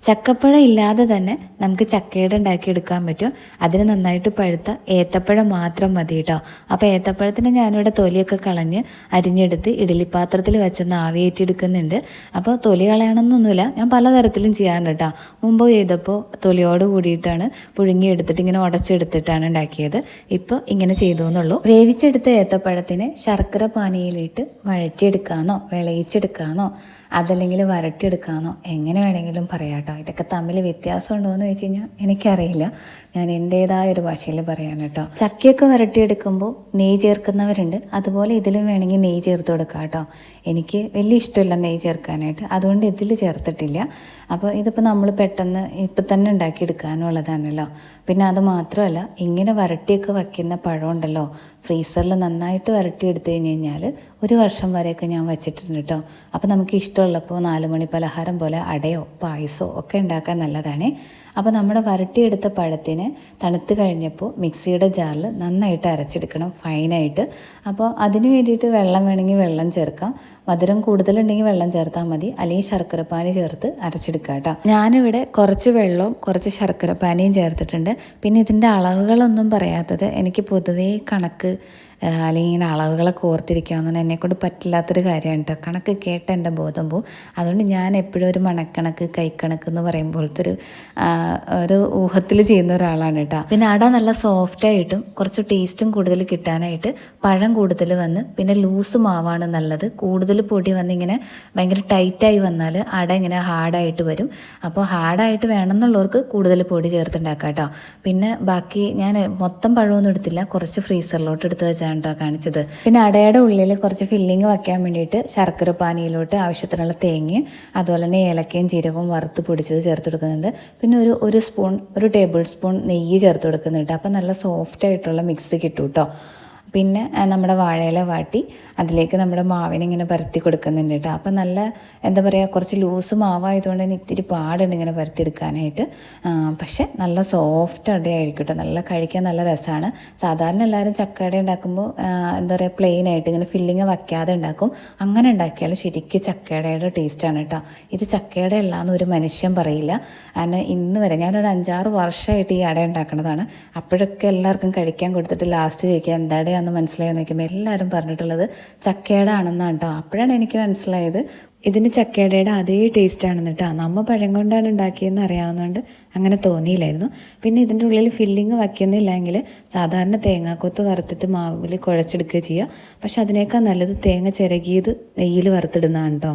ചക്കപ്പഴം ഇല്ലാതെ തന്നെ നമുക്ക് ചക്കയുടെ ഉണ്ടാക്കിയെടുക്കാൻ പറ്റും. അതിന് നന്നായിട്ട് പഴുത്ത ഏത്തപ്പഴം മാത്രം മതി കേട്ടോ. അപ്പോൾ ഏത്തപ്പഴത്തിന് ഞാനിവിടെ തൊലിയൊക്കെ കളഞ്ഞ് അരിഞ്ഞെടുത്ത് ഇഡ്ഡലി പാത്രത്തിൽ വെച്ചൊന്ന് ആവിയേറ്റെടുക്കുന്നുണ്ട്. അപ്പോൾ തൊലി കളയണമെന്നൊന്നുമില്ല, ഞാൻ പലതരത്തിലും ചെയ്യാറുണ്ട് കേട്ടോ. മുമ്പ് ചെയ്തപ്പോൾ തൊലിയോട് കൂടിയിട്ടാണ് പുഴുങ്ങിയെടുത്തിട്ട് ഇങ്ങനെ ഉടച്ചെടുത്തിട്ടാണ് ഉണ്ടാക്കിയത്. ഇപ്പോൾ ഇങ്ങനെ ചെയ്തു എന്നുള്ളൂ. വേവിച്ചെടുത്ത ഏത്തപ്പഴത്തിന് ശർക്കര പാനിയിലിട്ട് വഴറ്റിയെടുക്കാമെന്നോ വിളയിച്ചെടുക്കാമെന്നോ അതല്ലെങ്കിൽ വരട്ടിയെടുക്കാമെന്നോ എങ്ങനെ വേണമെങ്കിലും പറയാം കേട്ടോ. ഇതൊക്കെ തമ്മിൽ വ്യത്യാസം ഉണ്ടോ എന്ന് ചോദിച്ചു കഴിഞ്ഞാൽ എനിക്കറിയില്ല, ഞാൻ എൻ്റേതായ ഒരു ഭാഷയിൽ പറയാൻ കേട്ടോ. ചക്കയൊക്കെ വരട്ടിയെടുക്കുമ്പോൾ നെയ്യ് ചേർക്കുന്നവരുണ്ട്, അതുപോലെ ഇതിലും വേണമെങ്കിൽ നെയ്യ് ചേർത്ത് കൊടുക്കാം കേട്ടോ. എനിക്ക് വലിയ ഇഷ്ടമില്ല നെയ്യ് ചേർക്കാനായിട്ട്, അതുകൊണ്ട് ഇതിൽ ചേർത്തിട്ടില്ല. അപ്പോൾ ഇതിപ്പോൾ നമ്മൾ പെട്ടെന്ന് ഇപ്പം തന്നെ ഉണ്ടാക്കിയെടുക്കാനുള്ളതാണല്ലോ. പിന്നെ അത് മാത്രമല്ല, ഇങ്ങനെ വരട്ടിയൊക്കെ വയ്ക്കുന്ന പഴമുണ്ടല്ലോ, ഫ്രീസറിൽ നന്നായിട്ട് വരട്ടിയെടുത്ത് കഴിഞ്ഞ് കഴിഞ്ഞാൽ 1 വർഷം വരെയൊക്കെ ഞാൻ വെച്ചിട്ടുണ്ട് കേട്ടോ. അപ്പോൾ നമുക്ക് ഇഷ്ടമുള്ളപ്പോൾ 4 മണി പലഹാരം പോലെ അടയോ പായസമോ ഒക്കെ ഉണ്ടാക്കാൻ നല്ലതാണ്. അപ്പോൾ നമ്മുടെ വരട്ടിയെടുത്ത പഴത്തിന് തണുത്ത് കഴിഞ്ഞപ്പോൾ മിക്സിയുടെ ജാറിൽ നന്നായിട്ട് അരച്ചെടുക്കണം ഫൈനായിട്ട്. അപ്പോൾ അതിന് വേണ്ടിയിട്ട് വെള്ളം വേണമെങ്കിൽ വെള്ളം ചേർക്കാം, മധുരം കൂടുതലുണ്ടെങ്കിൽ വെള്ളം ചേർത്താൽ മതി, അല്ലെങ്കിൽ ശർക്കരപ്പാനി ചേർത്ത് അരച്ചെടുക്കുക കേട്ടോ. ഞാനിവിടെ കുറച്ച് വെള്ളവും കുറച്ച് ശർക്കരപ്പാനിയും ചേർത്തിട്ടുണ്ട്. പിന്നെ ഇതിൻ്റെ അളവുകളൊന്നും പറയാത്തത്, എനിക്ക് പൊതുവേ കണക്ക് അല്ലെങ്കിൽ ഇങ്ങനെ അളവുകളൊക്കെ ഓർത്തിരിക്കാമെന്ന് എന്നെക്കൊണ്ട് പറ്റില്ലാത്തൊരു കാര്യമാണ് കേട്ടോ. കണക്ക് കേട്ട എൻ്റെ ബോധം പോവും. അതുകൊണ്ട് ഞാൻ എപ്പോഴും ഒരു മണക്കണക്ക് കൈക്കണക്ക് എന്ന് പറയുമ്പോഴത്തെ ഒരു ഊഹത്തിൽ ചെയ്യുന്ന ഒരാളാണ് കേട്ടോ. പിന്നെ അട നല്ല സോഫ്റ്റായിട്ടും കുറച്ച് ടേസ്റ്റും കൂടുതൽ കിട്ടാനായിട്ട് പഴം കൂടുതൽ വന്ന് പിന്നെ ലൂസ് മാവാണ് നല്ലത്. കൂടുതൽ പൊടി വന്നിങ്ങനെ ഭയങ്കര ടൈറ്റായി വന്നാൽ അട ഇങ്ങനെ ഹാർഡായിട്ട് വരും. അപ്പോൾ ഹാർഡായിട്ട് വേണമെന്നുള്ളവർക്ക് കൂടുതൽ പൊടി ചേർത്തുണ്ടാക്കാം കേട്ടോ. പിന്നെ ബാക്കി ഞാൻ മൊത്തം പഴമൊന്നും എടുത്തില്ല, കുറച്ച് ഫ്രീസറിലോട്ട് എടുത്ത് വെച്ചാൽ കേട്ടോ കാണിച്ചത്. പിന്നെ അടയുടെ ഉള്ളിൽ കുറച്ച് ഫില്ലിങ് വയ്ക്കാൻ വേണ്ടിയിട്ട് ശർക്കര പാനിയിലോട്ട് ആവശ്യത്തിനുള്ള തേങ്ങയും അതുപോലെ തന്നെ ഏലക്കയും ജീരകവും വറുത്ത് പൊടിച്ചത് ചേർത്ത് കൊടുക്കുന്നുണ്ട്. പിന്നെ ഒരു ടേബിൾ സ്പൂൺ നെയ്യ് ചേർത്ത് കൊടുക്കുന്നുണ്ട്. അപ്പം നല്ല സോഫ്റ്റ് ആയിട്ടുള്ള മിക്സ് കിട്ടും കേട്ടോ. പിന്നെ നമ്മുടെ വാഴയില വാട്ടി അതിലേക്ക് നമ്മുടെ മാവിനെ ഇങ്ങനെ പരത്തി കൊടുക്കുന്നുണ്ട് കേട്ടോ. അപ്പം നല്ല എന്താ പറയുക, കുറച്ച് ലൂസ് മാവായതുകൊണ്ട് തന്നെ ഇത്തിരി പാടുണ്ട് ഇങ്ങനെ പരത്തിയെടുക്കാനായിട്ട്. പക്ഷെ നല്ല സോഫ്റ്റ് അടയായിരിക്കും കേട്ടോ, നല്ല കഴിക്കാൻ നല്ല രസമാണ്. സാധാരണ എല്ലാവരും ചക്കട ഉണ്ടാക്കുമ്പോൾ എന്താ പറയുക പ്ലെയിൻ ആയിട്ട് ഇങ്ങനെ ഫില്ലിങ് വയ്ക്കാതെ ഉണ്ടാക്കും. അങ്ങനെ ഉണ്ടാക്കിയാൽ ശരിക്കും ചക്കടയുടെ ടേസ്റ്റാണ് കേട്ടോ. ഇത് ചക്കയുടെ അല്ലാന്ന് ഒരു മനുഷ്യൻ പറയില്ല. കാരണം ഇന്ന് വരെ ഞാനൊരു 5-6 വർഷമായിട്ട് ഈ അട ഉണ്ടാക്കുന്നതാണ്. അപ്പോഴൊക്കെ എല്ലാവർക്കും കഴിക്കാൻ കൊടുത്തിട്ട് ലാസ്റ്റ് ചോദിക്കുക എന്താടെയാണെന്ന് മനസ്സിലായെന്ന് നോക്കുമ്പോൾ എല്ലാവരും പറഞ്ഞിട്ടുള്ളത് ചക്കയുടെ ആണെന്നാണ് കേട്ടോ. അപ്പോഴാണ് എനിക്ക് മനസ്സിലായത് ഇതിന് ചക്കയുടെ അതേ ടേസ്റ്റ് ആണെന്ന് കേട്ടോ. നമ്മൾ പഴം കൊണ്ടാണ് ഉണ്ടാക്കിയതെന്ന് അറിയാവുന്നതുകൊണ്ട് അങ്ങനെ തോന്നിയില്ലായിരുന്നു. പിന്നെ ഇതിൻ്റെ ഉള്ളിൽ ഫില്ലിങ് വയ്ക്കുന്നില്ലെങ്കിൽ സാധാരണ തേങ്ങാക്കൊത്ത് വറുത്തിട്ട് മാവിൽ കുഴച്ചെടുക്കുക ചെയ്യുക. പക്ഷെ അതിനേക്കാൾ നല്ലത് തേങ്ങ ചിരകിയത് നെയ്യിൽ വറുത്തിടുന്നതാണ് കേട്ടോ.